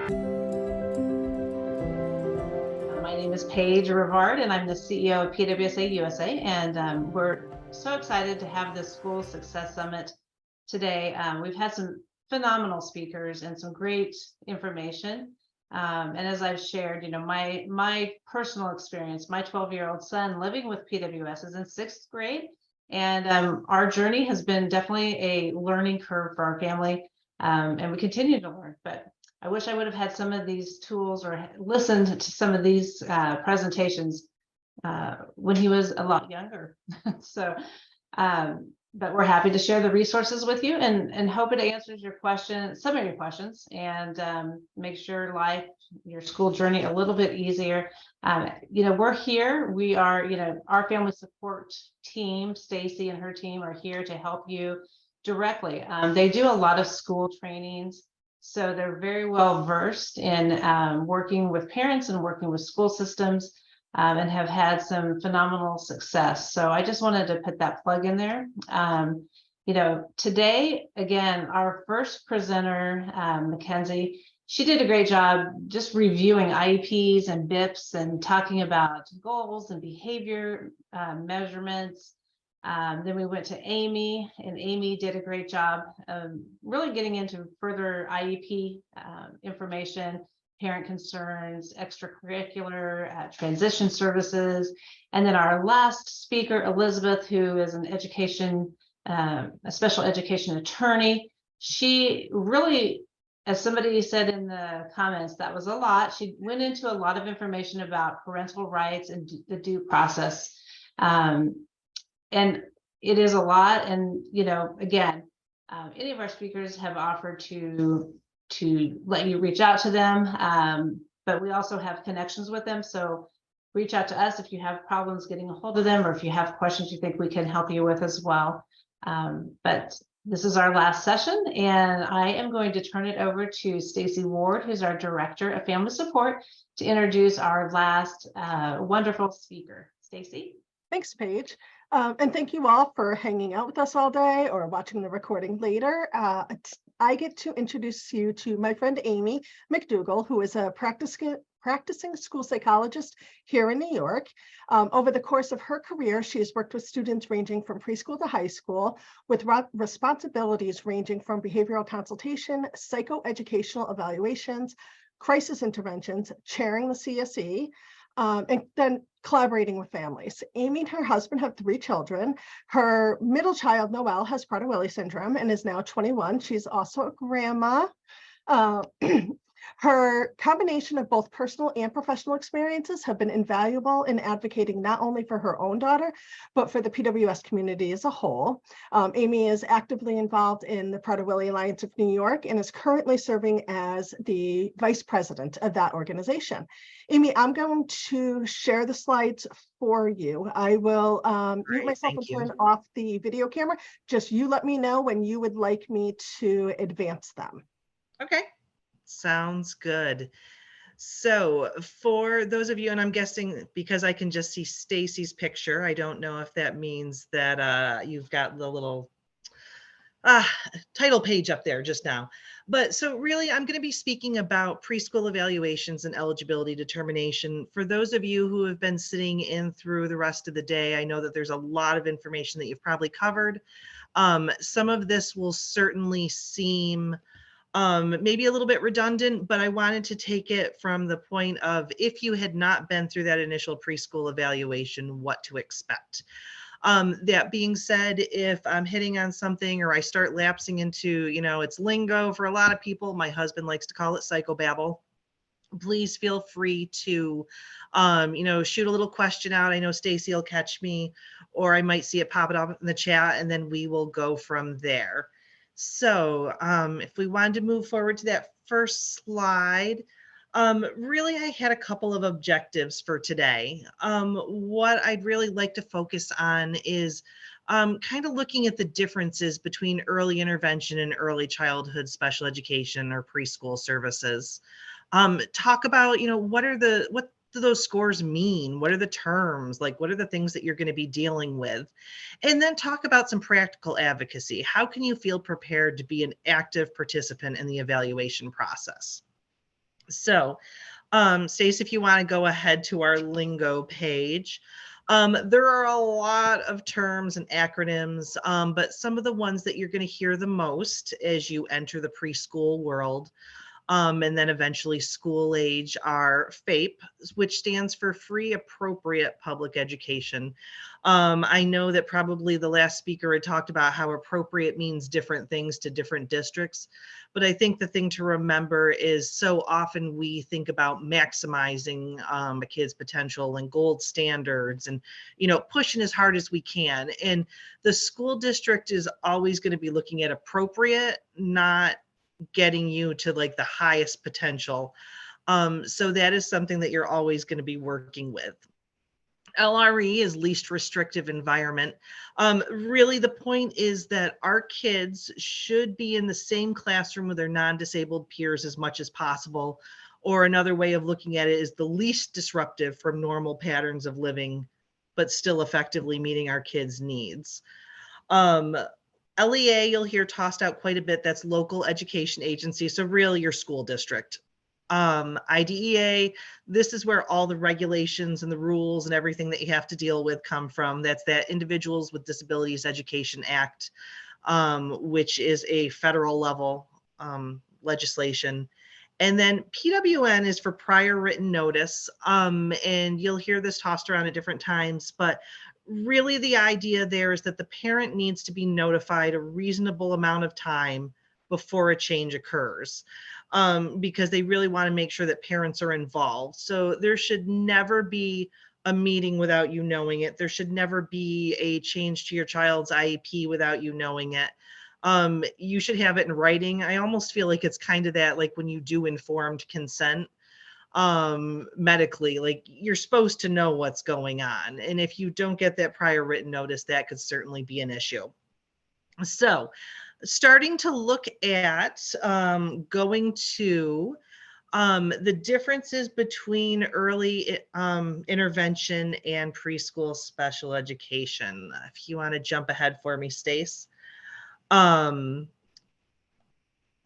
My name is Paige Rivard, and I'm the CEO of PWSA USA, and we're so excited to have this School Success Summit today. We've had some phenomenal speakers and some great information. And as I've shared, my personal experience, my 12-year-old son living with PWS is in 6th grade, and our journey has been definitely a learning curve for our family, and we continue to learn. But I wish I would have had some of these tools or listened to some of these presentations when he was a lot younger. So, but we're happy to share the resources with you and hope it answers your question, some of your questions, and make sure your school journey a little bit easier. We're here. We are, our family support team, Stacy and her team are here to help you directly. They do a lot of school trainings. So they're very well versed in working with parents and working with school systems, and have had some phenomenal success. So I just wanted to put that plug in there. Today, again, our first presenter, Mackenzie, she did a great job just reviewing IEPs and BIPs and talking about goals and behavior measurements. Then we went to Amy, and Amy did a great job of really getting into further IEP information, parent concerns, extracurricular, transition services. And then our last speaker, Elizabeth, who is an a special education attorney. She really, as somebody said in the comments, that was a lot. She went into a lot of information about parental rights and the due process. And it is a lot. And, again, any of our speakers have offered to let you reach out to them. But we also have connections with them. So reach out to us if you have problems getting a hold of them, or if you have questions you think we can help you with as well. But this is our last session, and I am going to turn it over to Stacy Ward, who's our Director of Family Support, to introduce our last wonderful speaker. Stacy. Thanks, Paige. And thank you all for hanging out with us all day or watching the recording later. I get to introduce you to my friend Amy McDougall, who is a practicing school psychologist here in New York. Over the course of her career, she has worked with students ranging from preschool to high school, with responsibilities ranging from behavioral consultation, psychoeducational evaluations, crisis interventions, chairing the CSE, and then collaborating with families. Amy and her husband have 3 children. Her middle child, Noelle, has Prader-Willi syndrome and is now 21. She's also a grandma. Her combination of both personal and professional experiences have been invaluable in advocating not only for her own daughter, but for the PWS community as a whole. Amy is actively involved in the Prader-Willi Alliance of New York and is currently serving as the vice president of that organization. Amy, I'm going to share the slides for you. I will mute myself and turn off the video camera. Just you let me know when you would like me to advance them. Okay. Sounds good. So for those of you, and I'm guessing because I can just see Stacy's picture, I don't know if that means that you've got the little title page up there just now. But so really, I'm going to be speaking about preschool evaluations and eligibility determination. For those of you who have been sitting in through the rest of the day, I know that there's a lot of information that you've probably covered. Some of this will certainly seem maybe a little bit redundant, but I wanted to take it from the point of if you had not been through that initial preschool evaluation, what to expect. That being said, if I'm hitting on something or I start lapsing into, it's lingo for a lot of people, my husband likes to call it psychobabble, please feel free to, shoot a little question out. I know Stacy will catch me, or I might see it pop it up in the chat, and then we will go from there. So if we wanted to move forward to that first slide, really, I had a couple of objectives for today. What I'd really like to focus on is kind of looking at the differences between early intervention and early childhood special education or preschool services. Talk about, what do those scores mean? What are the terms? Like, what are the things that you're going to be dealing with? And then talk about some practical advocacy. How can you feel prepared to be an active participant in the evaluation process? So, Stace, if you want to go ahead to our lingo page, there are a lot of terms and acronyms, but some of the ones that you're going to hear the most as you enter the preschool world, and then eventually school age, are FAPE, which stands for Free Appropriate Public Education. I know that probably the last speaker had talked about how appropriate means different things to different districts, but I think the thing to remember is so often we think about maximizing a kid's potential and gold standards and, pushing as hard as we can. And the school district is always going to be looking at appropriate, not getting you to like the highest potential. So that is something that you're always going to be working with. LRE is least restrictive environment. Really, the point is that our kids should be in the same classroom with their non-disabled peers as much as possible. Or another way of looking at it is the least disruptive from normal patterns of living, but still effectively meeting our kids' needs. LEA, you'll hear tossed out quite a bit. That's local education agency. So really your school district. IDEA, this is where all the regulations and the rules and everything that you have to deal with come from. That's that Individuals with Disabilities Education Act, which is a federal level legislation. And then PWN is for prior written notice. And you'll hear this tossed around at different times, but really the idea there is that the parent needs to be notified a reasonable amount of time before a change occurs, because they really want to make sure that parents are involved. So there should never be a meeting without you knowing it. There should never be a change to your child's IEP without you knowing it. You should have it in writing. I almost feel like it's kind of that, like when you do informed consent, medically, like you're supposed to know what's going on. And if you don't get that prior written notice, that could certainly be an issue. So starting to look at going to the differences between early intervention and preschool special education. If you want to jump ahead for me, Stace.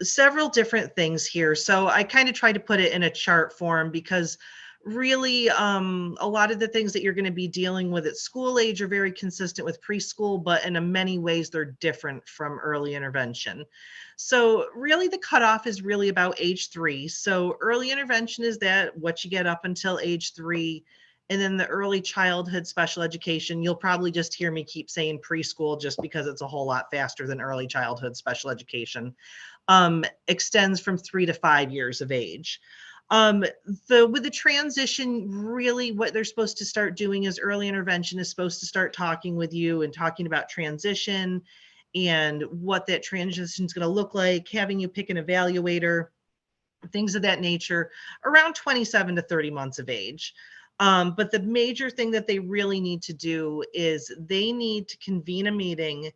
Several different things here. So I kind of try to put it in a chart form because really a lot of the things that you're going to be dealing with at school age are very consistent with preschool, but in many ways they're different from early intervention. So really the cutoff is really about age 3. So early intervention is that what you get up until age 3. And then the early childhood special education, you'll probably just hear me keep saying preschool just because it's a whole lot faster than early childhood special education. Extends from 3 to 5 years of age. With the transition, really what they're supposed to start doing is early intervention is supposed to start talking with you and talking about transition and what that transition is going to look like, having you pick an evaluator, things of that nature, around 27 to 30 months of age. But the major thing that they really need to do is they need to convene a meeting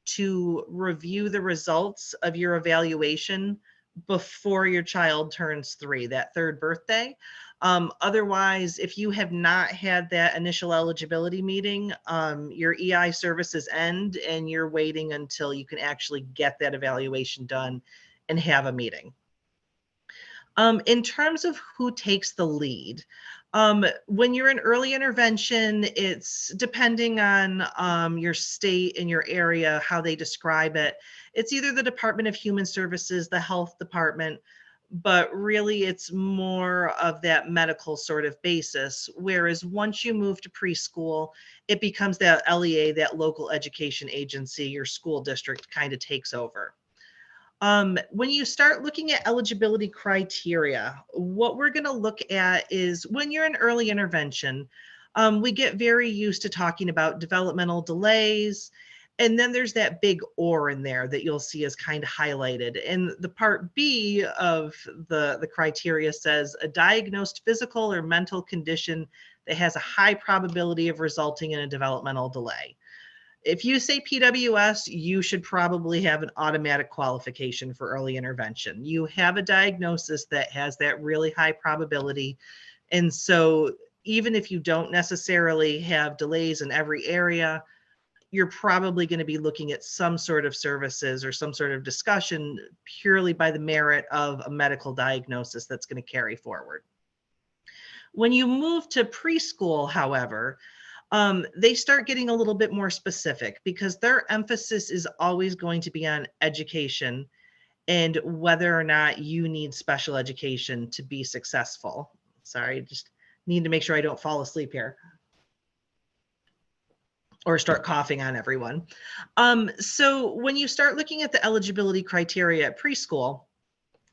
to review the results of your evaluation before your child turns 3, that 3rd birthday. Otherwise, if you have not had that initial eligibility meeting, your EI services end and you're waiting until you can actually get that evaluation done and have a meeting. In terms of who takes the lead, when you're in early intervention, it's depending on your state and your area, how they describe it. It's either the Department of Human Services, the health department, but really it's more of that medical sort of basis. Whereas once you move to preschool, it becomes that LEA, that local education agency, your school district kind of takes over. When you start looking at eligibility criteria, what we're going to look at is when you're in early intervention, we get very used to talking about developmental delays. And then there's that big or in there that you'll see is kind of highlighted. And the part B of the criteria says a diagnosed physical or mental condition that has a high probability of resulting in a developmental delay. If you say PWS, you should probably have an automatic qualification for early intervention. You have a diagnosis that has that really high probability. And so even if you don't necessarily have delays in every area, you're probably going to be looking at some sort of services or some sort of discussion purely by the merit of a medical diagnosis that's going to carry forward. When you move to preschool, however, they start getting a little bit more specific because their emphasis is always going to be on education and whether or not you need special education to be successful. Sorry, just need to make sure I don't fall asleep here or start coughing on everyone. So when you start looking at the eligibility criteria at preschool,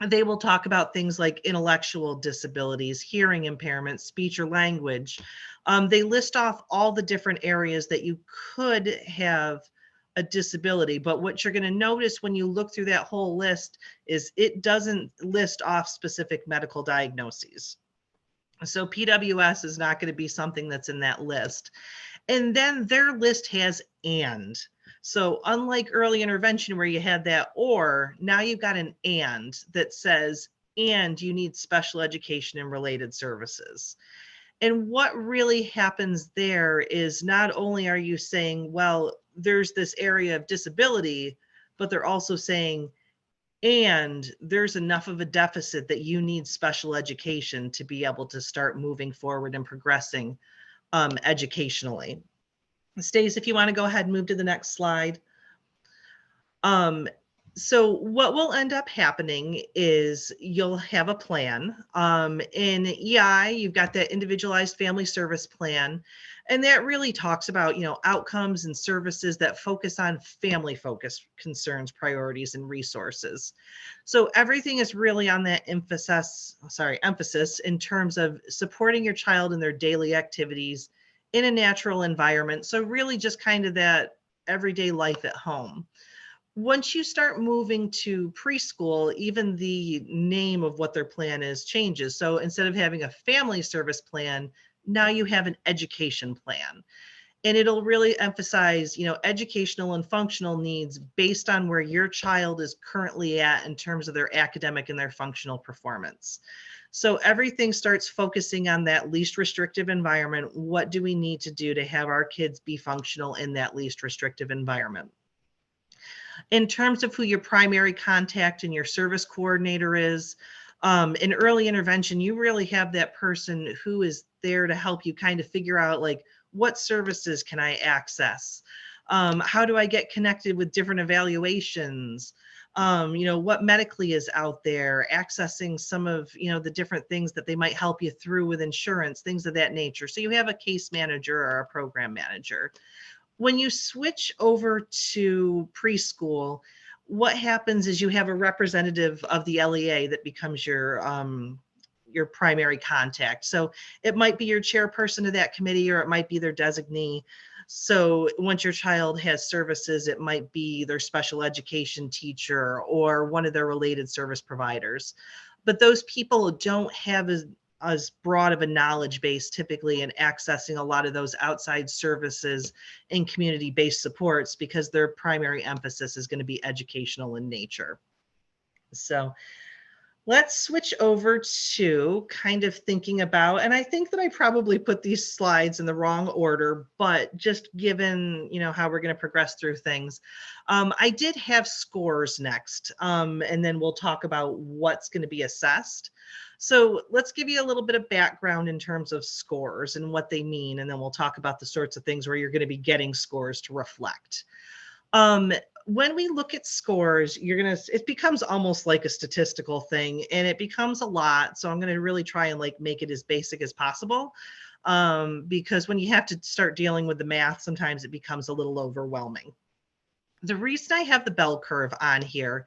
they will talk about things like intellectual disabilities, hearing impairment, speech or language. They list off all the different areas that you could have a disability, but what you're going to notice when you look through that whole list is it doesn't list off specific medical diagnoses. So PWS is not going to be something that's in that list. And then their list has and. So unlike early intervention where you had that or, now you've got an and that says, and you need special education and related services. And what really happens there is not only are you saying, well, there's this area of disability, but they're also saying, and there's enough of a deficit that you need special education to be able to start moving forward and progressing educationally. Stace, if you want to go ahead and move to the next slide. So what will end up happening is you'll have a plan. In EI, you've got that individualized family service plan, and that really talks about, outcomes and services that focus on family focused concerns, priorities, and resources. So everything is really on that emphasis in terms of supporting your child in their daily activities in a natural environment. So really just kind of that everyday life at home. Once you start moving to preschool, even the name of what their plan is changes. So instead of having a family service plan, now you have an education plan. And it'll really emphasize, educational and functional needs based on where your child is currently at in terms of their academic and their functional performance. So everything starts focusing on that least restrictive environment. What do we need to do to have our kids be functional in that least restrictive environment? In terms of who your primary contact and your service coordinator is, in early intervention, you really have that person who is there to help you kind of figure out like, what services can I access? How do I get connected with different evaluations? What medically is out there, accessing some of, the different things that they might help you through with insurance, things of that nature. So you have a case manager or a program manager. When you switch over to preschool, what happens is you have a representative of the LEA that becomes your primary contact. So it might be your chairperson of that committee, or it might be their designee. So once your child has services, it might be their special education teacher or one of their related service providers. But those people don't have as broad of a knowledge base typically in accessing a lot of those outside services and community-based supports because their primary emphasis is going to be educational in nature. So let's switch over to kind of thinking about, and I think that I probably put these slides in the wrong order, but just given, how we're going to progress through things, I did have scores next, and then we'll talk about what's going to be assessed. So let's give you a little bit of background in terms of scores and what they mean, and then we'll talk about the sorts of things where you're going to be getting scores to reflect. When we look at scores, it becomes almost like a statistical thing, and it becomes a lot. So I'm going to really try and make it as basic as possible, because when you have to start dealing with the math, sometimes it becomes a little overwhelming. The reason I have the bell curve on here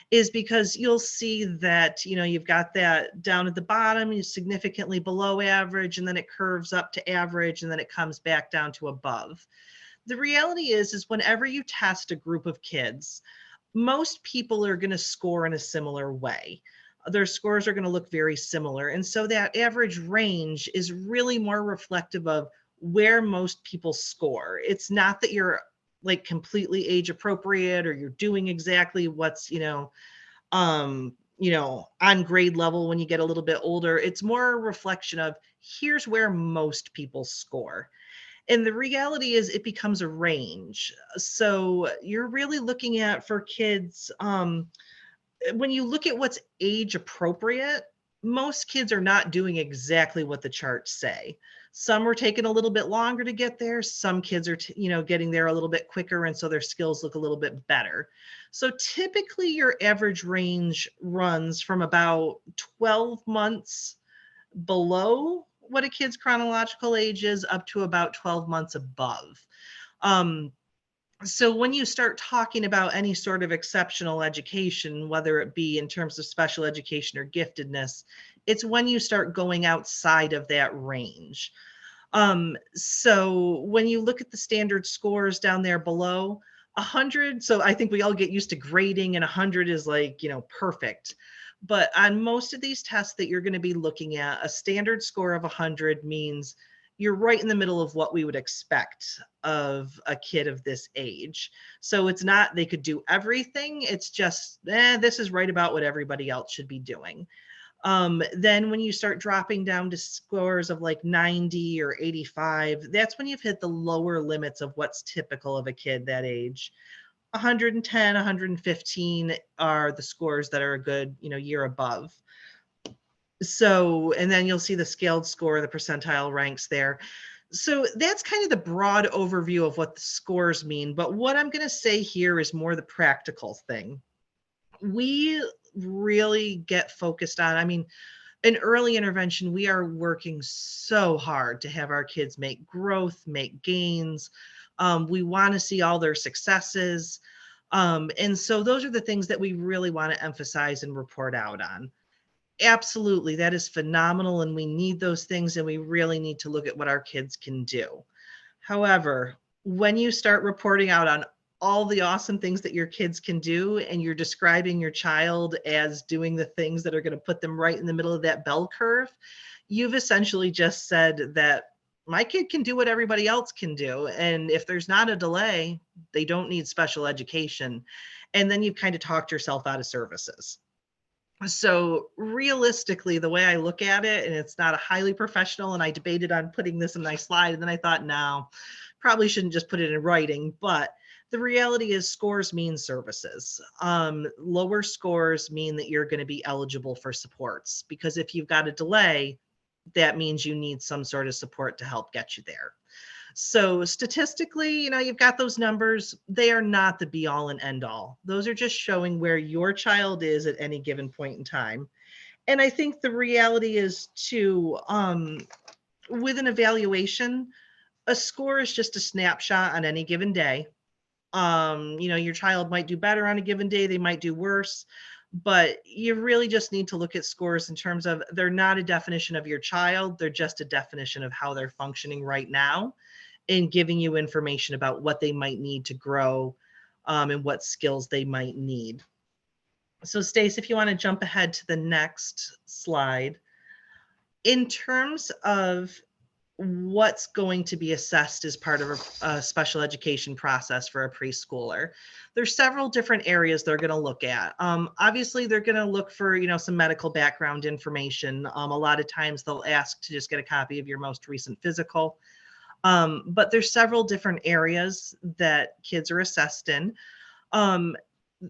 is because you'll see that, you've got that down at the bottom, you're significantly below average, and then it curves up to average, and then it comes back down to above. The reality is whenever you test a group of kids, most people are going to score in a similar way. Their scores are going to look very similar. And so that average range is really more reflective of where most people score. It's not that you're completely age appropriate or you're doing exactly what's, on grade level when you get a little bit older. It's more a reflection of here's where most people score. And the reality is it becomes a range. So you're really looking at for kids, when you look at what's age appropriate, most kids are not doing exactly what the charts say. Some are taking a little bit longer to get there. Some kids are, getting there a little bit quicker, and so their skills look a little bit better. So typically your average range runs from about 12 months below what a kid's chronological age is up to about 12 months above. Um, so when you start talking about any sort of exceptional education, whether it be in terms of special education or giftedness, it's when you start going outside of that range. So when you look at the standard scores down there below, 100, so I think we all get used to grading, and 100 is like, perfect. But on most of these tests that you're going to be looking at, a standard score of 100 means you're right in the middle of what we would expect of a kid of this age. So it's not they could do everything. It's just, this is right about what everybody else should be doing. Then when you start dropping down to scores of like 90 or 85, that's when you've hit the lower limits of what's typical of a kid that age. 110, 115 are the scores that are a good, year above. So, and then you'll see the scaled score, the percentile ranks there. So that's kind of the broad overview of what the scores mean. But what I'm going to say here is more the practical thing. We really get focused on, in early intervention, we are working so hard to have our kids make growth, make gains. We want to see all their successes. And so those are the things that we really want to emphasize and report out on. Absolutely, that is phenomenal, and we need those things, and we really need to look at what our kids can do. However, when you start reporting out on all the awesome things that your kids can do, and you're describing your child as doing the things that are going to put them right in the middle of that bell curve, you've essentially just said that my kid can do what everybody else can do. And if there's not a delay, they don't need special education. And then you've kind of talked yourself out of services. So realistically, the way I look at it, and it's not a highly professional, and I debated on putting this in my slide, and then I thought, no, probably shouldn't just put it in writing, but the reality is scores mean services. Lower scores mean that you're going to be eligible for supports, because if you've got a delay, that means you need some sort of support to help get you there. So statistically, you've got those numbers. They are not the be all and end all. Those are just showing where your child is at any given point in time. And I think the reality is too, with an evaluation, a score is just a snapshot on any given day. Your child might do better on a given day. They might do worse. But you really just need to look at scores in terms of they're not a definition of your child. They're just a definition of how they're functioning right now, and giving you information about what they might need to grow, and what skills they might need. So Stace, if you want to jump ahead to the next slide. In terms of what's going to be assessed as part of a special education process for a preschooler, there's several different areas they're going to look at. Obviously, they're going to look for, some medical background information. A lot of times they'll ask to just get a copy of your most recent physical. But there's several different areas that kids are assessed in.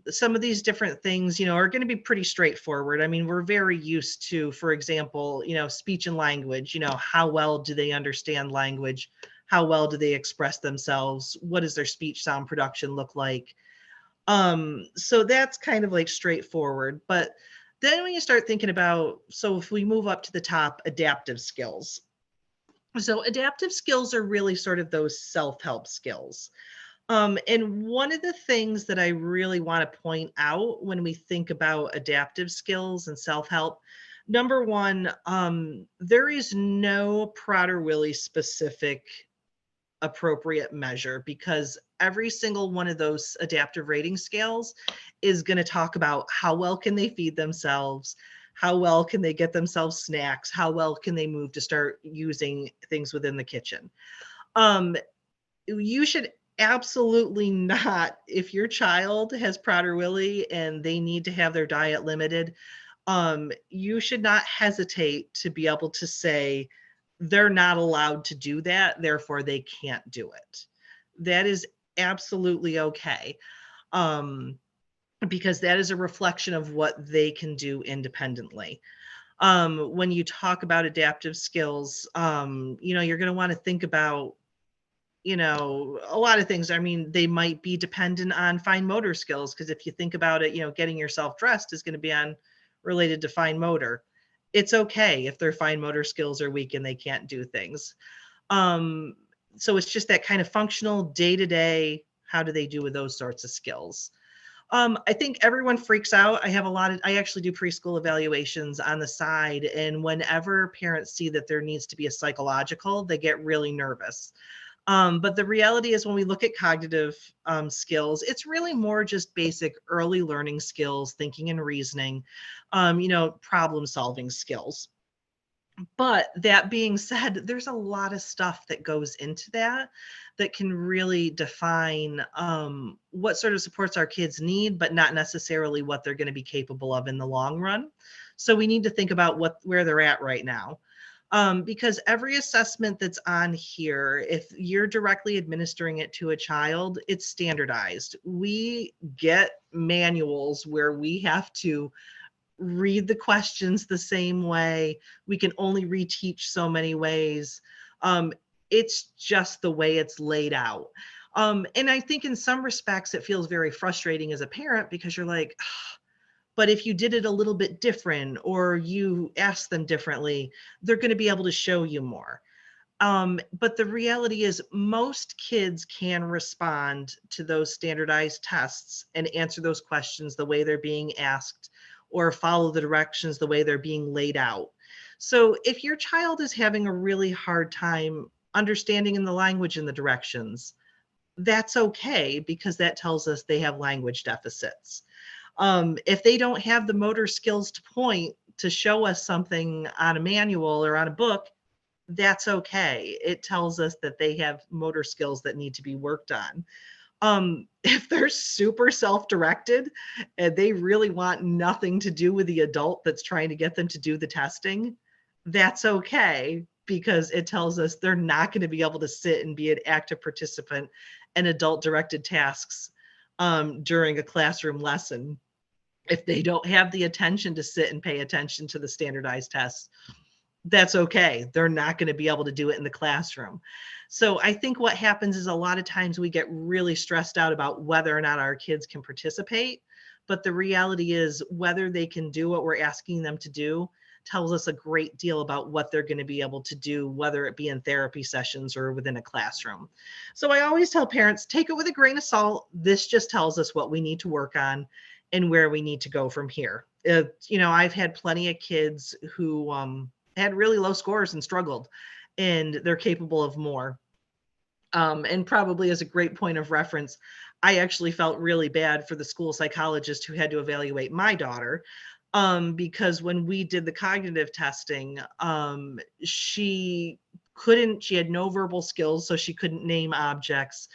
Some of these different things, are going to be pretty straightforward. We're very used to, for example, speech and language, how well do they understand language? How well do they express themselves? What does their speech sound production look like? So that's kind of like straightforward. But then when you start thinking about, so if we move up to the top, adaptive skills. So adaptive skills are really sort of those self-help skills. And one of the things that I really want to point out when we think about adaptive skills and self-help, number one, there is no Prader-Willi specific appropriate measure, because every single one of those adaptive rating scales is going to talk about how well can they feed themselves, how well can they get themselves snacks, how well can they move to start using things within the kitchen. You should absolutely not, if your child has Prader-Willi and they need to have their diet limited, you should not hesitate to be able to say, they're not allowed to do that, therefore they can't do it. That is absolutely okay. Because that is a reflection of what they can do independently. When you talk about adaptive skills, you're going to want to think about, a lot of things. I mean, they might be dependent on fine motor skills, because if you think about it, getting yourself dressed is going to be related to fine motor. It's okay if their fine motor skills are weak and they can't do things. So it's just that kind of functional day to day. How do they do with those sorts of skills? I think everyone freaks out. I actually do preschool evaluations on the side. And whenever parents see that there needs to be a psychological, they get really nervous. But the reality is, when we look at cognitive skills, it's really more just basic early learning skills, thinking and reasoning, problem solving skills. But that being said, there's a lot of stuff that goes into that can really define what sort of supports our kids need, but not necessarily what they're going to be capable of in the long run. So we need to think about where they're at right now. Because every assessment that's on here, if you're directly administering it to a child, it's standardized. We get manuals where we have to read the questions the same way. We can only reteach so many ways. It's just the way it's laid out. And I think in some respects, it feels very frustrating as a parent, because you're like, but if you did it a little bit different, or you ask them differently, they're going to be able to show you more. But the reality is, most kids can respond to those standardized tests and answer those questions the way they're being asked, or follow the directions the way they're being laid out. So if your child is having a really hard time understanding in the language in the directions, that's okay, because that tells us they have language deficits. If they don't have the motor skills to point to show us something on a manual or on a book, that's okay. It tells us that they have motor skills that need to be worked on. If they're super self-directed and they really want nothing to do with the adult that's trying to get them to do the testing, that's okay, because it tells us they're not going to be able to sit and be an active participant in adult-directed tasks during a classroom lesson. If they don't have the attention to sit and pay attention to the standardized tests, that's okay. They're not going to be able to do it in the classroom. So I think what happens is, a lot of times we get really stressed out about whether or not our kids can participate. But the reality is, whether they can do what we're asking them to do tells us a great deal about what they're going to be able to do, whether it be in therapy sessions or within a classroom. So I always tell parents, take it with a grain of salt. This just tells us what we need to work on and where we need to go from here. I've had plenty of kids who had really low scores and struggled, and they're capable of more. And probably as a great point of reference, I actually felt really bad for the school psychologist who had to evaluate my daughter, because when we did the cognitive testing, she had no verbal skills, so she couldn't name objects.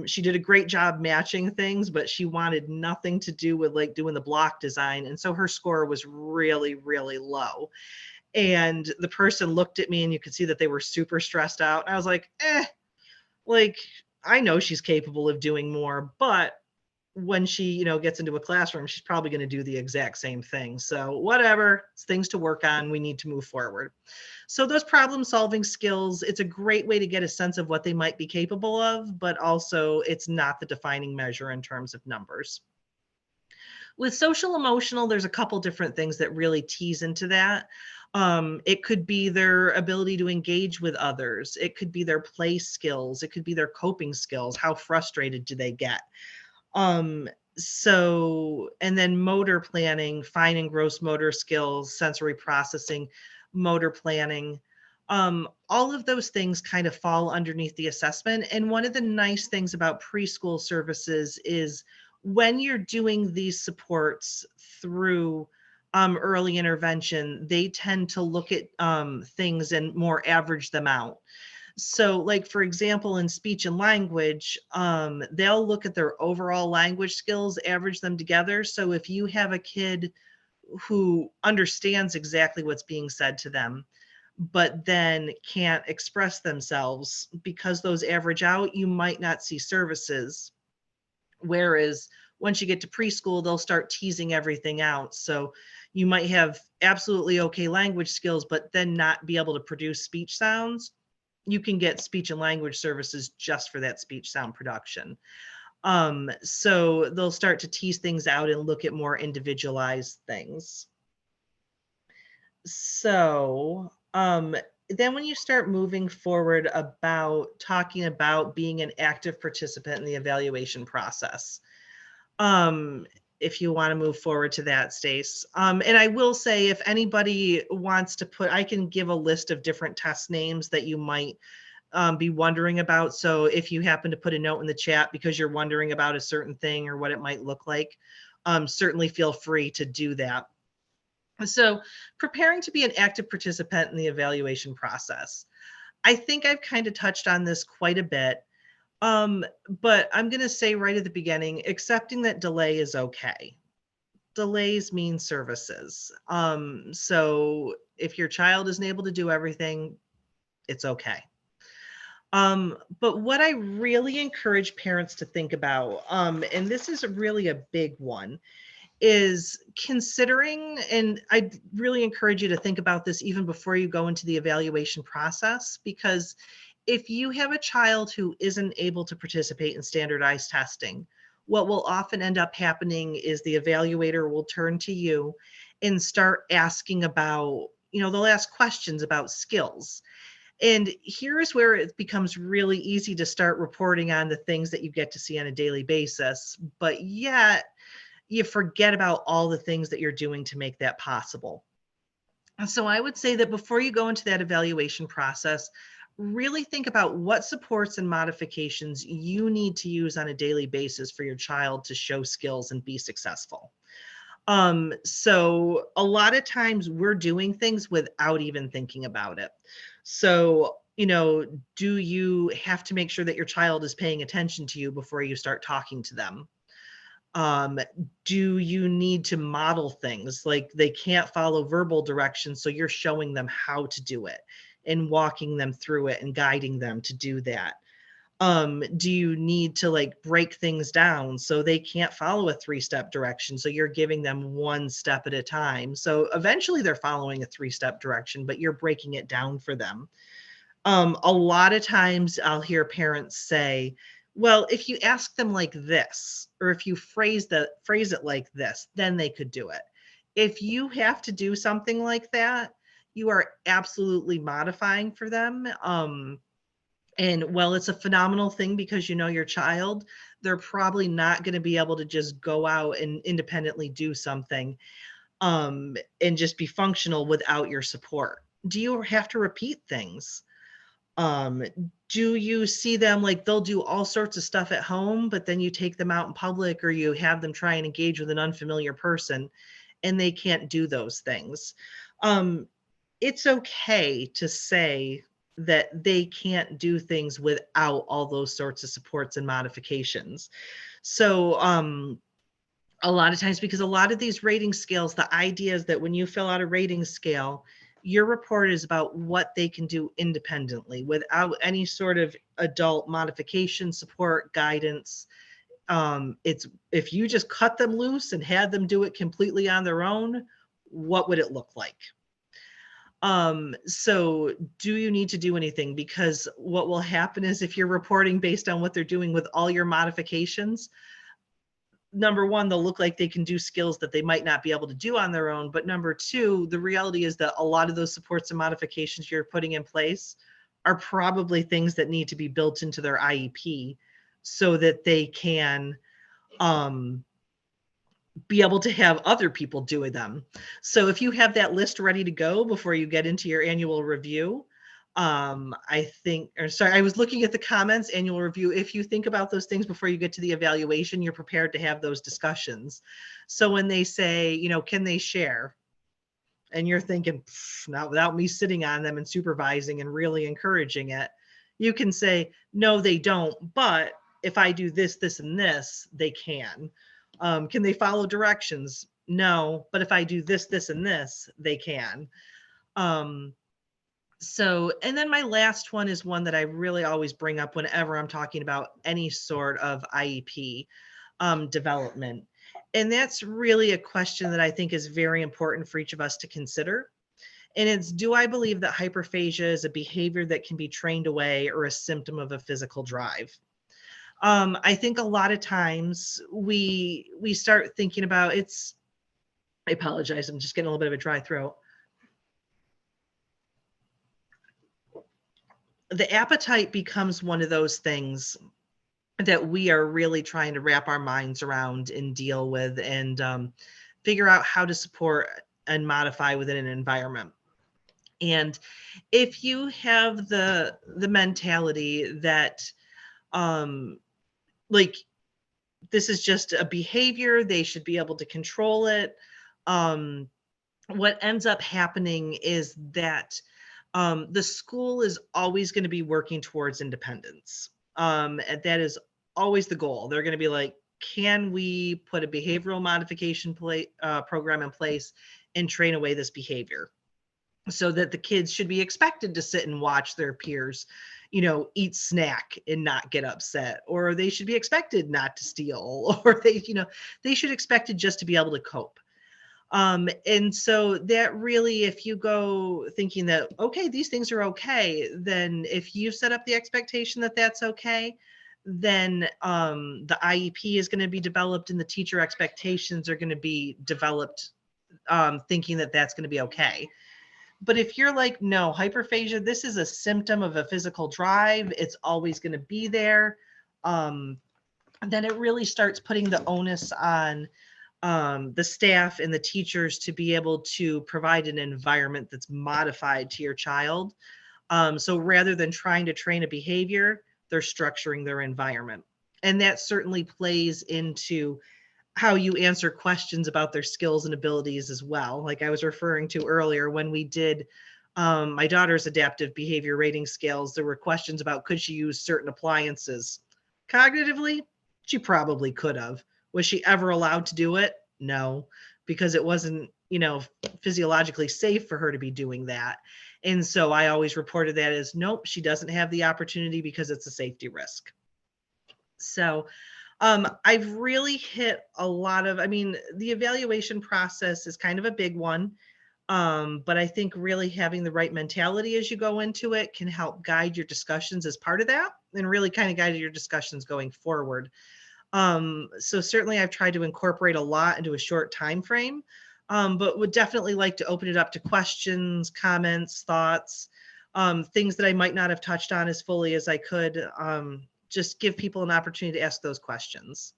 She did a great job matching things, but she wanted nothing to do with like doing the block design. And so her score was really, really low. And the person looked at me, and you could see that they were super stressed out. And I was like, I know she's capable of doing more, but when she, gets into a classroom, she's probably going to do the exact same thing. So whatever, it's things to work on. We need to move forward. So those problem solving skills, it's a great way to get a sense of what they might be capable of, but also it's not the defining measure in terms of numbers. With social emotional, there's a couple different things that really tease into that. It could be their ability to engage with others. It could be their play skills. It could be their coping skills. How frustrated do they get? And then motor planning, fine and gross motor skills, sensory processing, motor planning. All of those things kind of fall underneath the assessment. And one of the nice things about preschool services is, when you're doing these supports through early intervention, they tend to look at things and more average them out. So like, for example, in speech and language, they'll look at their overall language skills, average them together. So if you have a kid who understands exactly what's being said to them, but then can't express themselves. Because those average out, you might not see services. Whereas once you get to preschool, they'll start teasing everything out. So you might have absolutely okay language skills, but then not be able to produce speech sounds. You can get speech and language services just for that speech sound production. So they'll start to tease things out and look at more individualized things. So then when you start moving forward about talking about being an active participant in the evaluation process, if you want to move forward to that, Stace. And I will say, if anybody wants to put, I can give a list of different test names that you might be wondering about. So if you happen to put a note in the chat because you're wondering about a certain thing or what it might look like, certainly feel free to do that. So preparing to be an active participant in the evaluation process. I think I've kind of touched on this quite a bit, but I'm going to say right at the beginning, accepting that delay is okay. Delays mean services. So if your child isn't able to do everything, it's okay. But what I really encourage parents to think about, and this is really a big one, is considering, and I really encourage you to think about this even before you go into the evaluation process, because if you have a child who isn't able to participate in standardized testing, what will often end up happening is the evaluator will turn to you and start asking about, they'll ask questions about skills. And here's where it becomes really easy to start reporting on the things that you get to see on a daily basis, but yet you forget about all the things that you're doing to make that possible. And so I would say that before you go into that evaluation process, really think about what supports and modifications you need to use on a daily basis for your child to show skills and be successful. So a lot of times we're doing things without even thinking about it. So, do you have to make sure that your child is paying attention to you before you start talking to them? Do you need to model things? Like they can't follow verbal directions, so you're showing them how to do it and walking them through it and guiding them to do that. Do you need to break things down so they can't follow a 3-step direction, so you're giving them 1 step at a time, so eventually they're following a 3-step direction, but you're breaking it down for them. A lot of times I'll hear parents say, well, if you ask them like this, or if you phrase it like this, then they could do it. If you have to do something like that, you are absolutely modifying for them. And while it's a phenomenal thing because you know your child, they're probably not going to be able to just go out and independently do something and just be functional without your support. Do you have to repeat things? Do you see them they'll do all sorts of stuff at home, but then you take them out in public or you have them try and engage with an unfamiliar person and they can't do those things? It's okay to say that they can't do things without all those sorts of supports and modifications. So a lot of times, because a lot of these rating scales, the idea is that when you fill out a rating scale, your report is about what they can do independently without any sort of adult modification, support, guidance. It's if you just cut them loose and had them do it completely on their own, what would it look like? So do you need to do anything? Because what will happen is if you're reporting based on what they're doing with all your modifications, number one, they'll look like they can do skills that they might not be able to do on their own. But number two, the reality is that a lot of those supports and modifications you're putting in place are probably things that need to be built into their IEP so that they can be able to have other people doing them. So if you have that list ready to go before you get into your annual review, I was looking at the comments, annual review. If you think about those things before you get to the evaluation, you're prepared to have those discussions. So when they say, can they share? And you're thinking, not without me sitting on them and supervising and really encouraging it, you can say, no, they don't. But if I do this, this, and this, they can. Can they follow directions? No, but if I do this, this, and this, they can. So, and then my last one is one that I really always bring up whenever I'm talking about any sort of IEP development. And that's really a question that I think is very important for each of us to consider. And it's, do I believe that hyperphagia is a behavior that can be trained away or a symptom of a physical drive? I think a lot of times we start thinking about it's, I apologize, I'm just getting a little bit of a dry throat. The appetite becomes one of those things that we are really trying to wrap our minds around and deal with, and figure out how to support and modify within an environment. And if you have the mentality that like this is just a behavior, they should be able to control it, what ends up happening is that the school is always going to be working towards independence. And that is always the goal. They're going to be like, can we put a behavioral modification program in place and train away this behavior, so that the kids should be expected to sit and watch their peers, eat snack and not get upset, or they should be expected not to steal, or they should expected just to be able to cope. And so that really, if you go thinking that, okay, these things are okay, then if you set up the expectation that that's okay, then the IEP is going to be developed and the teacher expectations are going to be developed, thinking that that's going to be okay. But if you're like, no, hyperphagia, this is a symptom of a physical drive, it's always going to be there, then it really starts putting the onus on the staff and the teachers to be able to provide an environment that's modified to your child. So rather than trying to train a behavior, they're structuring their environment. And that certainly plays into how you answer questions about their skills and abilities as well. Like I was referring to earlier, when we did my daughter's adaptive behavior rating scales, there were questions about, could she use certain appliances? Cognitively, she probably could have. Was she ever allowed to do it? No, because it wasn't, physiologically safe for her to be doing that. And so I always reported that as, nope, she doesn't have the opportunity because it's a safety risk. So I've really hit a lot of, the evaluation process is kind of a big one. But I think really having the right mentality as you go into it can help guide your discussions as part of that, and really kind of guide your discussions going forward. So certainly I've tried to incorporate a lot into a short time frame, but would definitely like to open it up to questions, comments, thoughts, things that I might not have touched on as fully as I could. Just give people an opportunity to ask those questions.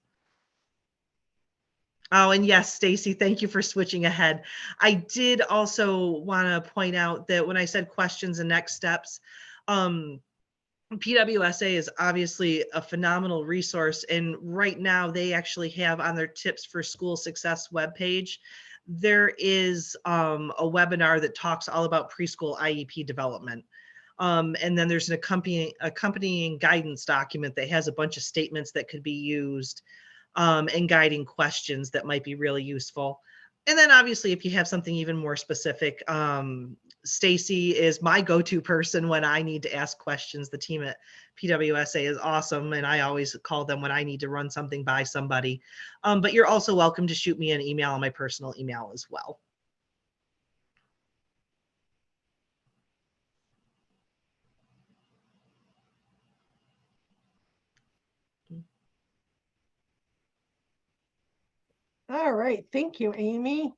Oh, and yes, Stacy, thank you for switching ahead. I did also want to point out that when I said questions and next steps, PWSA is obviously a phenomenal resource. And right now they actually have on their Tips for School Success webpage, there is a webinar that talks all about preschool IEP development. And then there's an accompanying guidance document that has a bunch of statements that could be used, and guiding questions that might be really useful. And then obviously, if you have something even more specific, Stacy is my go-to person when I need to ask questions. The team at PWSA is awesome, and I always call them when I need to run something by somebody. But you're also welcome to shoot me an email on my personal email as well. All right, thank you, Amy.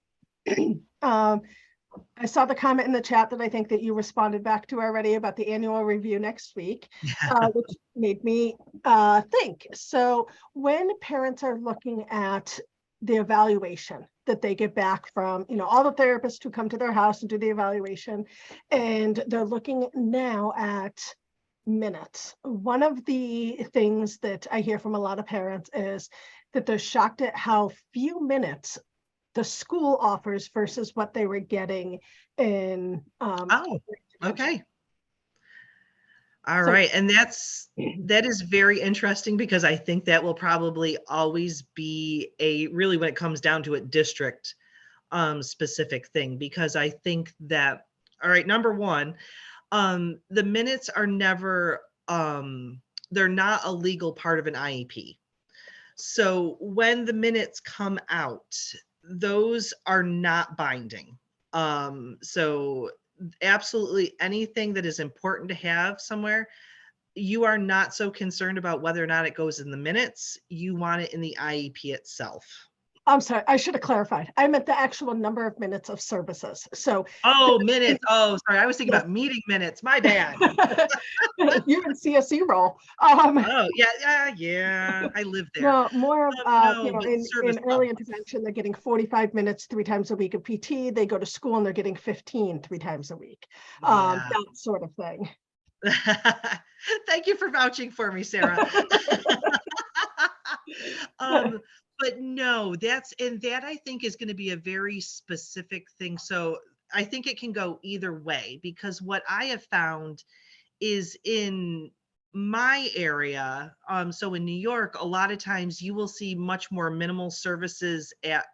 I saw the comment in the chat that I think that you responded back to already about the annual review next week, which made me think. So when parents are looking at the evaluation that they get back from, all the therapists who come to their house and do the evaluation, and they're looking now at minutes. One of the things that I hear from a lot of parents is that they're shocked at how few minutes the school offers versus what they were getting in. Oh, okay. All right. And that is very interesting, because I think that will probably always be really, when it comes down to it, district specific thing, because I think that, all right, number one, The minutes are never, they're not a legal part of an IEP. So when the minutes come out, those are not binding. So absolutely anything that is important to have somewhere, you are not so concerned about whether or not it goes in the minutes. You want it in the IEP itself. I'm sorry, I should have clarified. I meant the actual number of minutes of services. So Oh, minutes. Oh, sorry. I was thinking yes. about meeting minutes. My bad. You're in CSE role. Oh, yeah. I live there. No, more of, No, but in service early levels. intervention, they're getting 45 minutes 3 times a week of PT. They go to school and they're getting 15 3 times a week. Yeah. That sort of thing. Thank you for vouching for me, Sarah. um, but no, that I think is going to be a very specific thing. So I think it can go either way, because what I have found is in my area, so in New York, a lot of times you will see much more minimal services at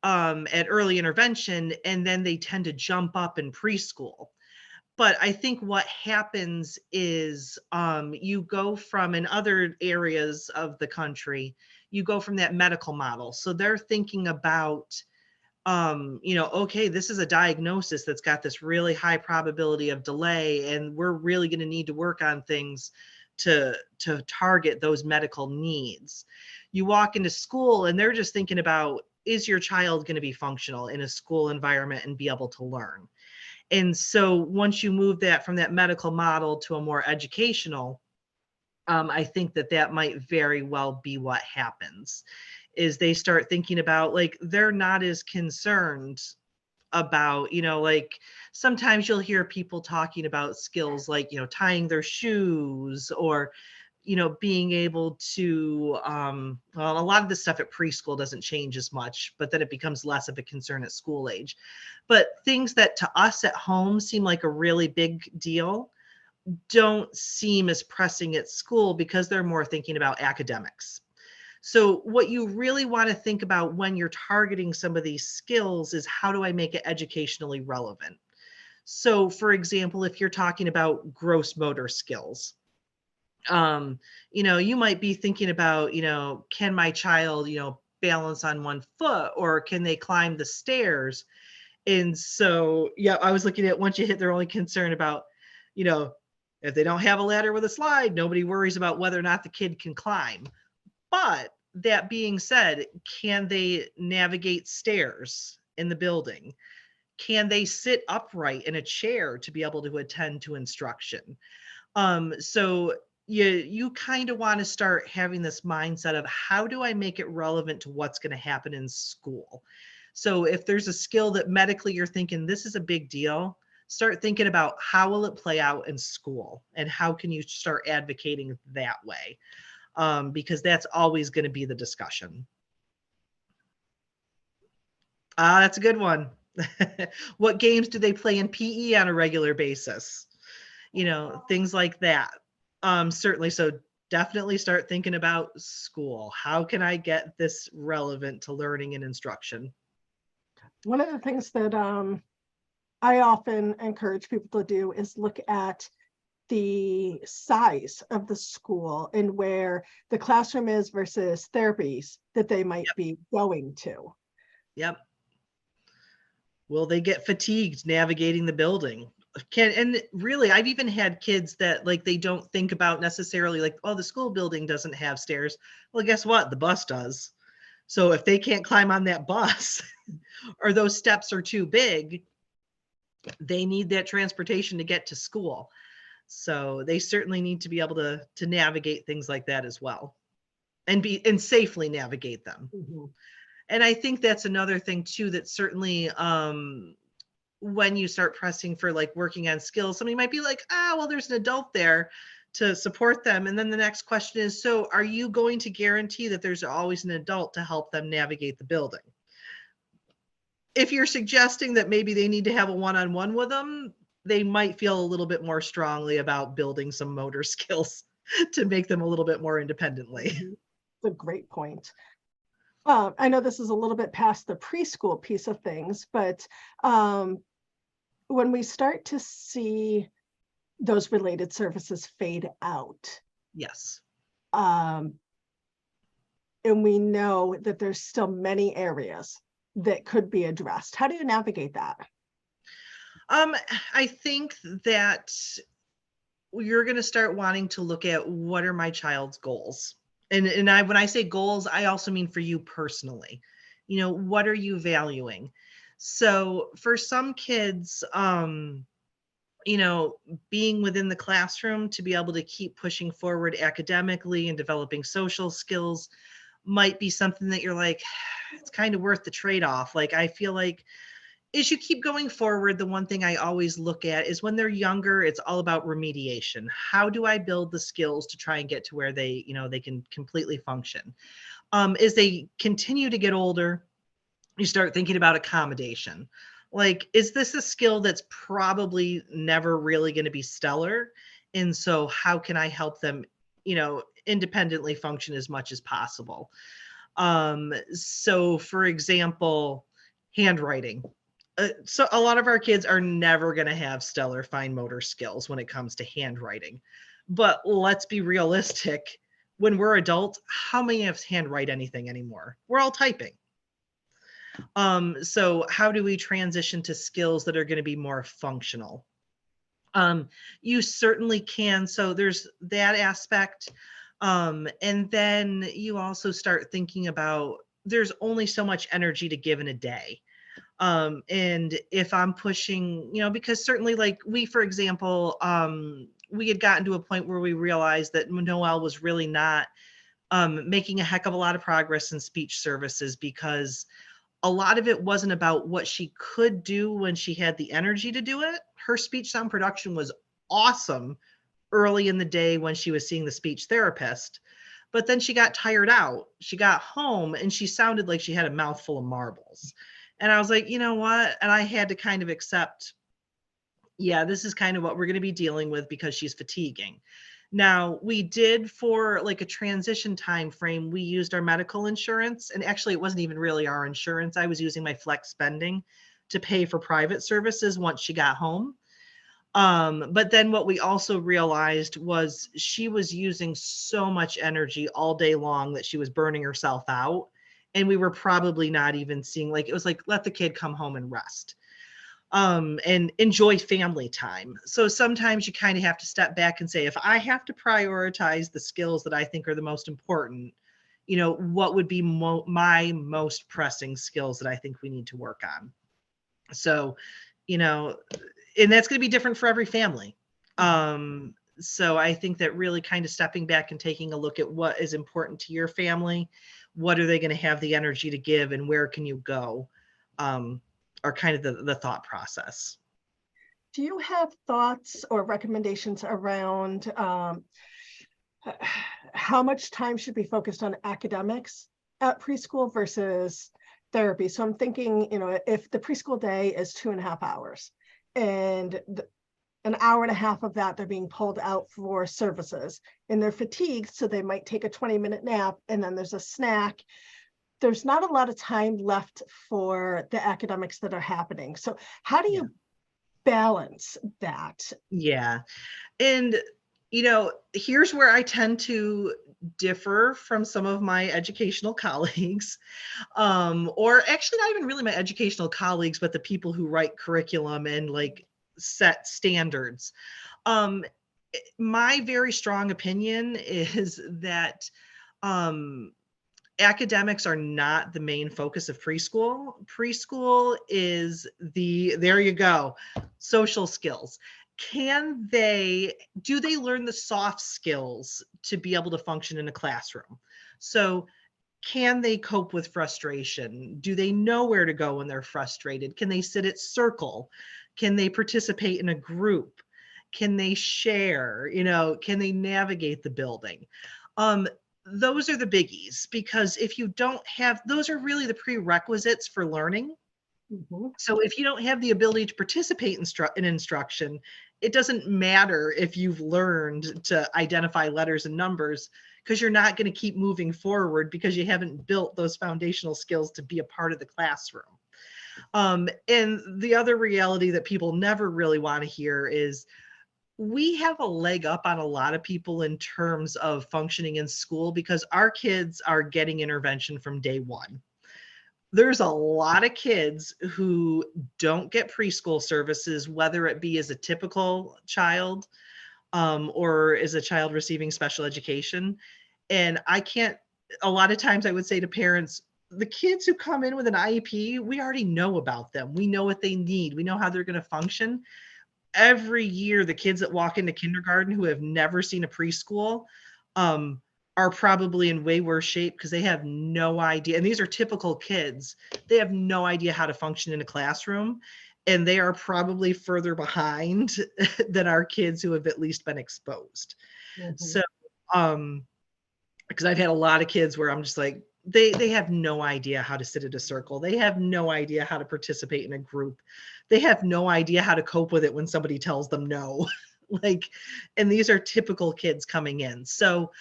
early intervention, and then they tend to jump up in preschool. But I think what happens is you go from, in other areas of the country, you go from that medical model. So they're thinking about, okay, this is a diagnosis that's got this really high probability of delay, and we're really going to need to work on things to target those medical needs. You walk into school and they're just thinking about, is your child going to be functional in a school environment and be able to learn? And so once you move that from that medical model to a more educational, I think that might very well be what happens, is they start thinking about, like, they're not as concerned about, like sometimes you'll hear people talking about skills like, tying their shoes, or, being able to, well, a lot of the stuff at preschool doesn't change as much, but then it becomes less of a concern at school age. But things that to us at home seem like a really big deal don't seem as pressing at school, because they're more thinking about academics. So what you really want to think about when you're targeting some of these skills is, how do I make it educationally relevant? So for example, if you're talking about gross motor skills, you might be thinking about, can my child, balance on one foot, or can they climb the stairs? And so, yeah, I was looking at, once you hit, they're only concerned about, if they don't have a ladder with a slide, nobody worries about whether or not the kid can climb. But that being said, can they navigate stairs in the building? Can they sit upright in a chair to be able to attend to instruction? So you kind of want to start having this mindset of, how do I make it relevant to what's going to happen in school? So if there's a skill that medically you're thinking this is a big deal, start thinking about, how will it play out in school, and how can you start advocating that way? Because that's always going to be the discussion. That's a good one. What games do they play in PE on a regular basis? Things like that. Certainly. So definitely start thinking about school. How can I get this relevant to learning and instruction? One of the things that I often encourage people to do is look at the size of the school and where the classroom is versus therapies that they might be going to. Yep. Will they get fatigued navigating the building? And really, I've even had kids that, like, they don't think about necessarily, like, oh, the school building doesn't have stairs. Well, guess what? The bus does. So if they can't climb on that bus or those steps are too big, they need that transportation to get to school. So they certainly need to be able to navigate things like that as well, and safely navigate them. Mm-hmm. And I think that's another thing too, that certainly when you start pressing for, like, working on skills, somebody might be like, well, there's an adult there to support them. And then the next question is, so are you going to guarantee that there's always an adult to help them navigate the building? If you're suggesting that maybe they need to have a one-on-one with them, they might feel a little bit more strongly about building some motor skills to make them a little bit more independently. Mm-hmm. It's a great point. I know this is a little bit past the preschool piece of things, but when we start to see those related services fade out, Yes. and we know that there's still many areas that could be addressed, how do you navigate that? I think that you're going to start wanting to look at what are my child's goals. And when I say goals, I also mean for you personally. What are you valuing? So for some kids, being within the classroom to be able to keep pushing forward academically and developing social skills might be something that you're like, it's kind of worth the trade-off. Like, I feel like as you keep going forward, the one thing I always look at is when they're younger, it's all about remediation. How do I build the skills to try and get to where they can completely function? As they continue to get older, you start thinking about accommodation. Like, is this a skill that's probably never really going to be stellar? And so how can I help them, independently function as much as possible? So for example, handwriting. So a lot of our kids are never going to have stellar fine motor skills when it comes to handwriting. But let's be realistic. When we're adults, how many of us handwrite anything anymore? We're all typing. So how do we transition to skills that are going to be more functional? You certainly can. So there's that aspect. And then you also start thinking about there's only so much energy to give in a day. And if I'm pushing, because certainly like we, for example, we had gotten to a point where we realized that Noelle was really not making a heck of a lot of progress in speech services, because a lot of it wasn't about what she could do when she had the energy to do it. Her speech sound production was awesome early in the day when she was seeing the speech therapist, but then she got tired out. She got home and she sounded like she had a mouthful of marbles. And I was like, you know what? And I had to kind of accept, yeah, this is kind of what we're going to be dealing with because she's fatiguing. Now, we did, for like a transition time frame, we used our medical insurance, and actually it wasn't even really our insurance. I was using my flex spending to pay for private services once she got home. But then what we also realized was she was using so much energy all day long that she was burning herself out. And we were probably not even seeing, like, it was like, let the kid come home and rest. And enjoy family time. So sometimes you kind of have to step back and say, if I have to prioritize the skills that I think are the most important, what would be my most pressing skills that I think we need to work on? So, and that's going to be different for every family. So I think that really kind of stepping back and taking a look at what is important to your family, what are they going to have the energy to give, and where can you go? Are kind of the thought process. Do you have thoughts or recommendations around how much time should be focused on academics at preschool versus therapy? So I'm thinking, if the preschool day is 2.5 hours and an hour and a half of that, they're being pulled out for services and they're fatigued, so they might take a 20-minute nap and then there's a snack. There's not a lot of time left for the academics that are happening. So how do you balance that? Yeah. And, here's where I tend to differ from some of my educational colleagues, or actually not even really my educational colleagues, but the people who write curriculum and like set standards. My very strong opinion is that, academics are not the main focus of preschool. Preschool is there you go, social skills. Do they learn the soft skills to be able to function in a classroom? So can they cope with frustration? Do they know where to go when they're frustrated? Can they sit at circle? Can they participate in a group? Can they share? Can they navigate the building? Those are the biggies, because if you don't have, those are really the prerequisites for learning. Mm-hmm. So if you don't have the ability to participate in instruction, it doesn't matter if you've learned to identify letters and numbers, because you're not going to keep moving forward because you haven't built those foundational skills to be a part of the classroom. And the other reality that people never really want to hear is we have a leg up on a lot of people in terms of functioning in school because our kids are getting intervention from day one. There's a lot of kids who don't get preschool services, whether it be as a typical child or as a child receiving special education. And I can't, a lot of times I would say to parents, the kids who come in with an IEP, we already know about them. We know what they need. We know how they're going to function. Every year, the kids that walk into kindergarten who have never seen a preschool are probably in way worse shape because they have no idea. And these are typical kids. They have no idea how to function in a classroom. And they are probably further behind than our kids who have at least been exposed. So, because I've had a lot of kids where I'm just like, they have no idea how to sit at a circle. They have no idea how to participate in a group. They have no idea how to cope with it when somebody tells them no. Like, and these are typical kids coming in. So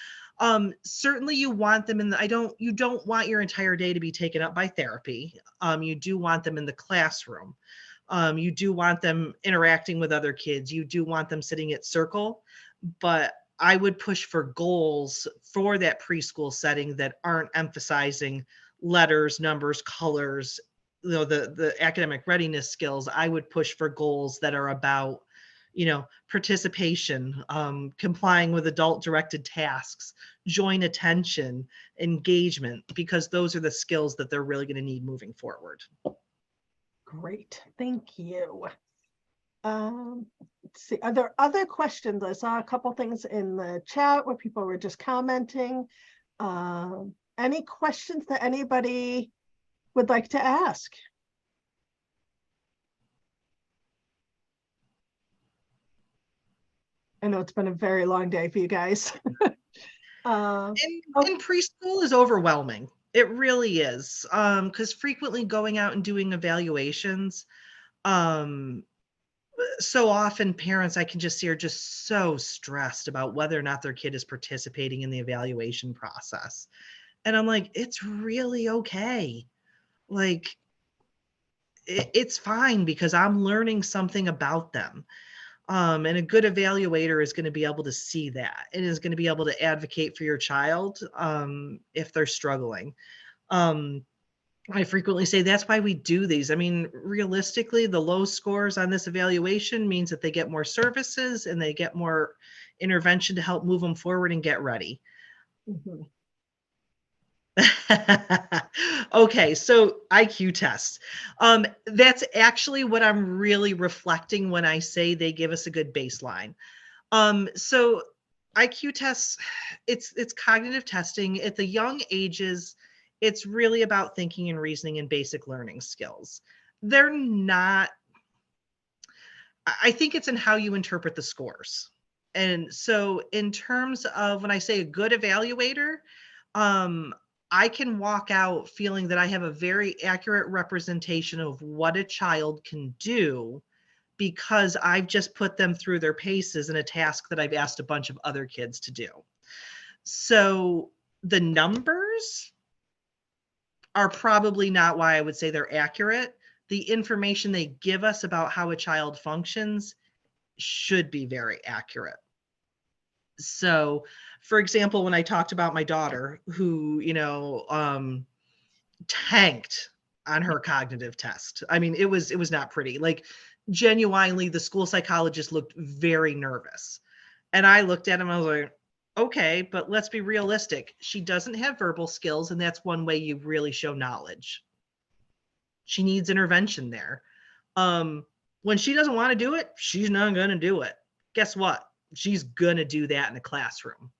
certainly you want them in the, you don't want your entire day to be taken up by therapy. You do want them in the classroom. You do want them interacting with other kids. You do want them sitting at circle, but I would push for goals for that preschool setting that aren't emphasizing letters, numbers, colors, the academic readiness skills. I would push for goals that are about, participation, complying with adult directed tasks, joint attention, engagement, because those are the skills that they're really going to need moving forward. Great, thank you. Let's see, are there other questions? I saw a couple things in the chat where people were just commenting. Any questions that anybody would like to ask? I know it's been a very long day for you guys. And preschool is overwhelming. It really is. Because frequently going out and doing evaluations, so often parents I can just see are just so stressed about whether or not their kid is participating in the evaluation process. And I'm like, it's really okay. Like, it's fine because I'm learning something about them. And a good evaluator is going to be able to see that and is going to be able to advocate for your child if they're struggling. I frequently say that's why we do these. I mean, realistically, the low scores on this evaluation means that they get more services and they get more intervention to help move them forward and get ready. Okay, so IQ tests. That's actually what I'm really reflecting when I say they give us a good baseline. So IQ tests, it's cognitive testing at the young ages. It's really about thinking and reasoning and basic learning skills. They're not, I think it's in how you interpret the scores. And so in terms of when I say a good evaluator, I can walk out feeling that I have a very accurate representation of what a child can do because I've just put them through their paces in a task that I've asked a bunch of other kids to do. So the numbers are probably not why I would say they're accurate. The information they give us about how a child functions should be very accurate. So, for example, when I talked about my daughter who, tanked on her cognitive test. I mean, it was not pretty. Like, genuinely, the school psychologist looked very nervous. And I looked at him, I was like, okay, but let's be realistic. She doesn't have verbal skills, and that's one way you really show knowledge. She needs intervention there. When she doesn't want to do it, she's not going to do it. Guess what? She's going to do that in the classroom.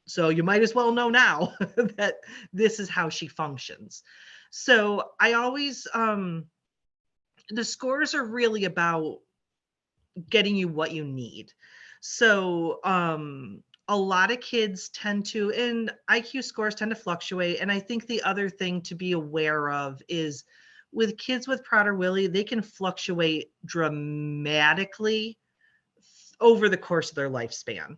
So you might as well know now that this is how she functions. So I always, the scores are really about getting you what you need. So a lot of kids tend to, and IQ scores tend to fluctuate. And I think the other thing to be aware of is with kids with Prader-Willi, they can fluctuate dramatically over the course of their lifespan.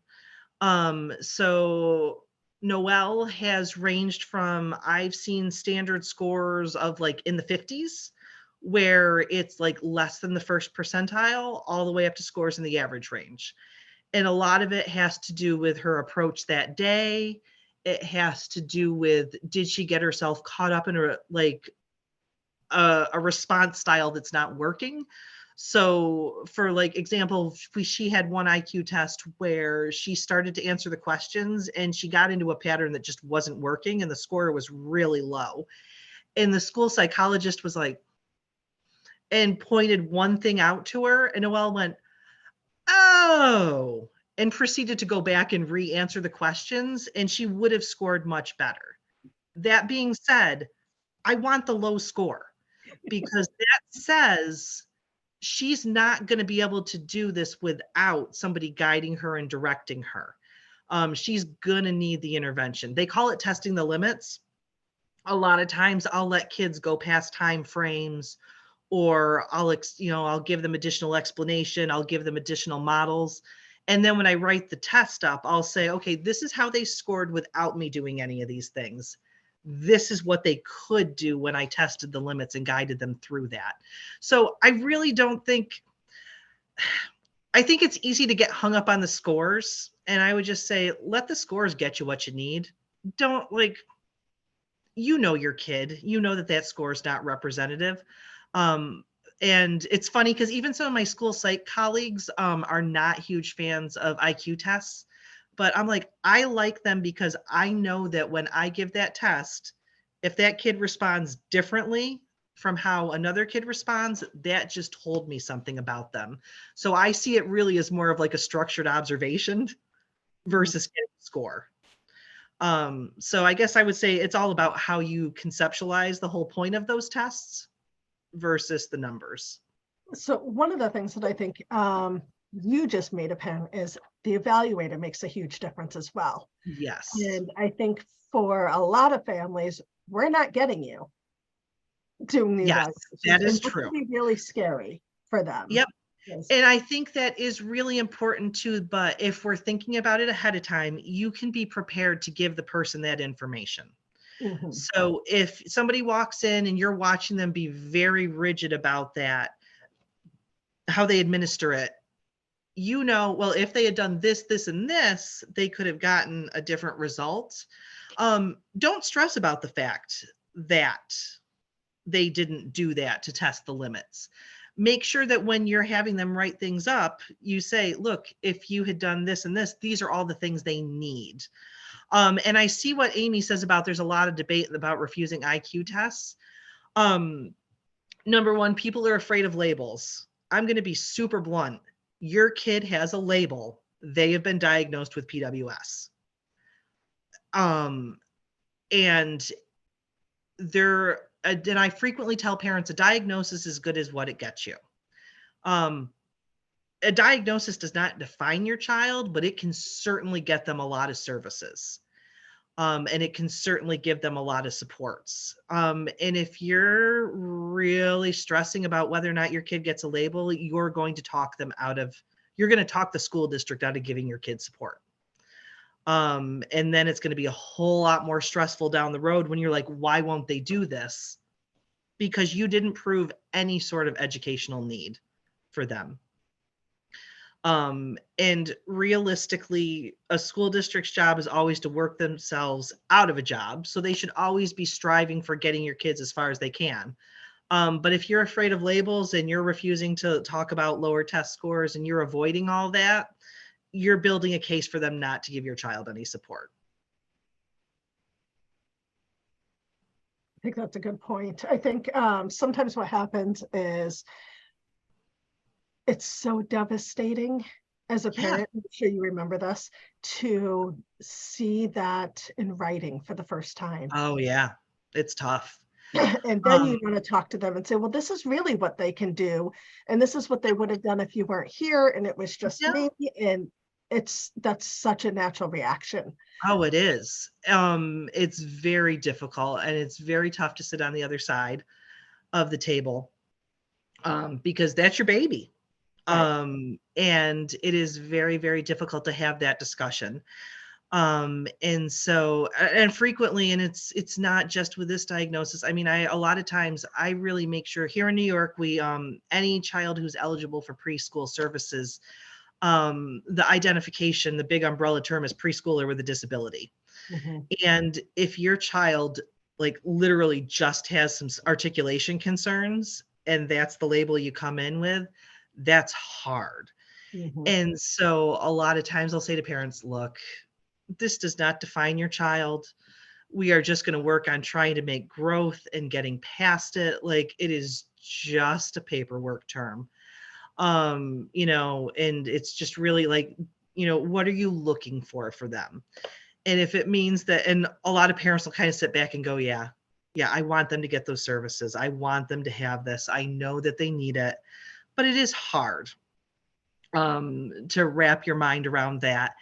So Noelle has ranged from, I've seen standard scores of like in the 50s where it's like less than the first percentile all the way up to scores in the average range. And a lot of it has to do with her approach that day. It has to do with, did she get herself caught up in a response style that's not working? So for like example, she had one IQ test where she started to answer the questions and she got into a pattern that just wasn't working and the score was really low. And the school psychologist was like, and pointed one thing out to her, and Noelle went, oh, and proceeded to go back and re-answer the questions, and she would have scored much better. That being said, I want the low score because that says she's not going to be able to do this without somebody guiding her and directing her. She's going to need the intervention. They call it testing the limits. A lot of times I'll let kids go past time frames, or I'll give them additional explanation. I'll give them additional models. And then when I write the test up, I'll say, okay, this is how they scored without me doing any of these things. This is what they could do when I tested the limits and guided them through that. So I really don't think, I think it's easy to get hung up on the scores. And I would just say, let the scores get you what you need. Don't your kid, that score is not representative. And it's funny because even some of my school psych colleagues are not huge fans of IQ tests, but I'm like, I like them because I know that when I give that test, if that kid responds differently from how another kid responds, that just told me something about them. So I see it really as more of like a structured observation versus getting a score. So I guess I would say it's all about how you conceptualize the whole point of those tests versus the numbers. So one of the things that I think you just made a pen is the evaluator makes a huge difference as well. Yes. And I think for a lot of families, we're not getting you doing the Yes, that is true. It can be really scary for them. Yep. Yes. And I think that is really important too, but if we're thinking about it ahead of time, you can be prepared to give the person that information. Mm-hmm. So if somebody walks in and you're watching them be very rigid about that, how they administer it, well, if they had done this, this, and this, they could have gotten a different result. Don't stress about the fact that they didn't do that to test the limits. Make sure that when you're having them write things up, you say, look, if you had done this and this, these are all the things they need. And I see what Amy says about there's a lot of debate about refusing IQ tests. Number one, people are afraid of labels. I'm going to be super blunt. Your kid has a label. They have been diagnosed with PWS. And I frequently tell parents a diagnosis is as good as what it gets you. A diagnosis does not define your child, but it can certainly get them a lot of services. And it can certainly give them a lot of supports. And if you're really stressing about whether or not your kid gets a label, you're going to talk the school district out of giving your kid support. And then it's going to be a whole lot more stressful down the road when you're like, why won't they do this? Because you didn't prove any sort of educational need for them. And realistically, a school district's job is always to work themselves out of a job. So they should always be striving for getting your kids as far as they can. But if you're afraid of labels and you're refusing to talk about lower test scores and you're avoiding all that, you're building a case for them not to give your child any support. I think that's a good point. I think sometimes what happens is it's so devastating as a parent, I'm sure you remember this, to see that in writing for the first time. Oh yeah, it's tough. And then you want to talk to them and say, well, this is really what they can do. And this is what they would have done if you weren't here. And it was just me. And that's such a natural reaction. Oh, it is. It's very difficult and it's very tough to sit on the other side of the table because that's your baby. Right. And it is very, very difficult to have that discussion. And frequently, and it's not just with this diagnosis. I mean, a lot of times I really make sure here in New York, we, any child who's eligible for preschool services, the identification, the big umbrella term is preschooler with a disability. Mhm. And if your child like literally just has some articulation concerns and that's the label you come in with, that's hard. Mhm. And so a lot of times I'll say to parents, look, this does not define your child. We are just going to work on trying to make growth and getting past it. Like it is just a paperwork term. And it's just really like, what are you looking for them? And if it means that, and a lot of parents will kind of sit back and go, yeah, I want them to get those services. I want them to have this. I know that they need it, but it is hard to wrap your mind around that.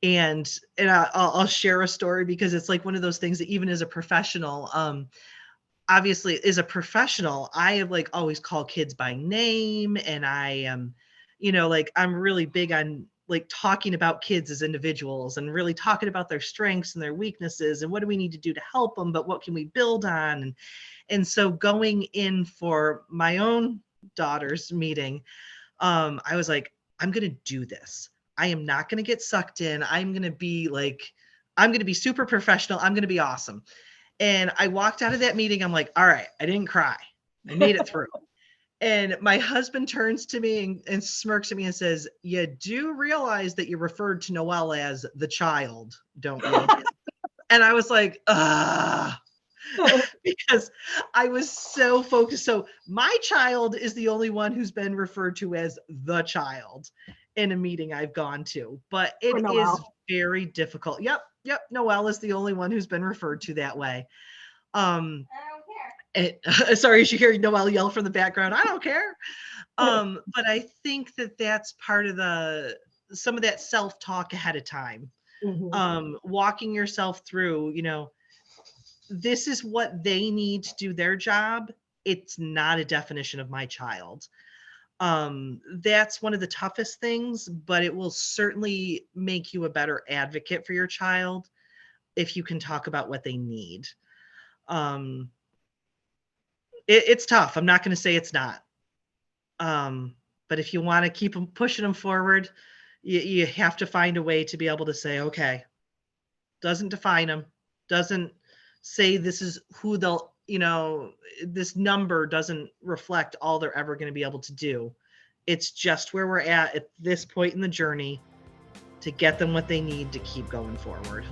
And I'll share a story because it's like one of those things that even as a professional, obviously as a professional, I have like always call kids by name. And I am, like I'm really big on like talking about kids as individuals and really talking about their strengths and their weaknesses and what do we need to do to help them, but what can we build on? And so going in for my own daughter's meeting, I was like, I'm going to do this. I am not going to get sucked in. I'm going to be super professional. I'm going to be awesome. And I walked out of that meeting. I'm like, all right, I didn't cry. I made it through. And my husband turns to me and smirks at me and says, you do realize that you referred to Noelle as the child, don't you? And I was like, because I was so focused. So my child is the only one who's been referred to as the child in a meeting I've gone to, but it is Noelle. very difficult. Yep. Noelle is the only one who's been referred to that way. Sorry, you hear Noelle yell from the background. I don't care. But I think that that's part of some of that self-talk ahead of time. Mhm. Walking yourself through, this is what they need to do their job. It's not a definition of my child. That's one of the toughest things, but it will certainly make you a better advocate for your child if you can talk about what they need. It's tough. I'm not going to say it's not. But if you want to keep them pushing them forward, you have to find a way to be able to say, okay, doesn't define them, doesn't say this is who they'll, this number doesn't reflect all they're ever going to be able to do. It's just where we're at this point in the journey to get them what they need to keep going forward.